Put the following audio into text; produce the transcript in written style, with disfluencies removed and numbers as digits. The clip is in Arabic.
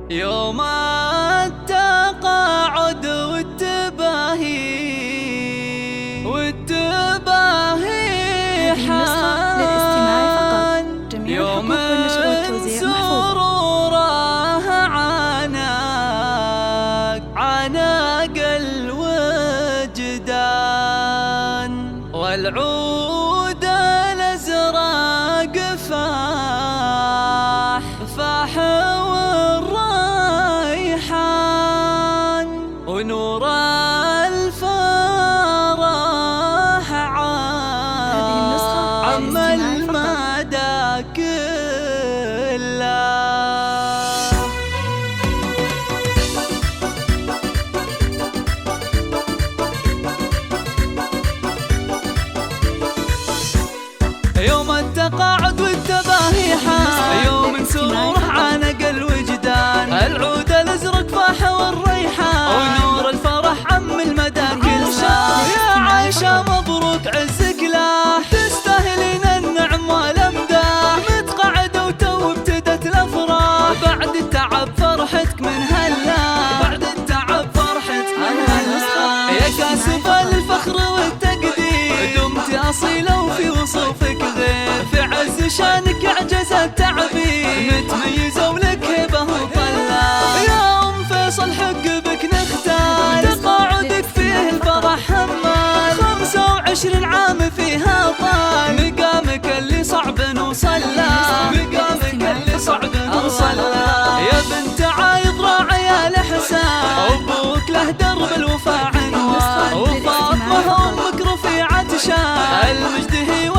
يوم التقاعد والتباهي حان يوم سروره عانق الوجدان، والعود الازرق فاح والريحان، ونور الفرح عم المدى كله. يوم التقاعد والتباهي حان، يوم سروره عانق الوجدان، العود الازرق فاح والريحان، ونور الفرح عم المدى كله. يا عايشة مبروك عزك لاح، تستاهلين النعم والامداح، متقاعدة وتو ابتدت الافراح، بعد التعب فرحتك من هلا، بعد التعب فرحتك من هلا. يا كاسفة للفخر والتقدير، دمت أصيلة وفي وصوفك غير، في عز شانك يعجز التعبير، متميزة ولك هبة وطلة. يا أم فيصل حق بك نختار، تقاعدك فيه الفرح همال، 25 عام فيها طال، مقامك اللي صعب نوصله، مقامك اللي صعب نوصله. يا بنت عايض راعي الإحسان، أبوك له درب الوفاء عنوان، وفاطمة أمك رفيعة شان، المجد هي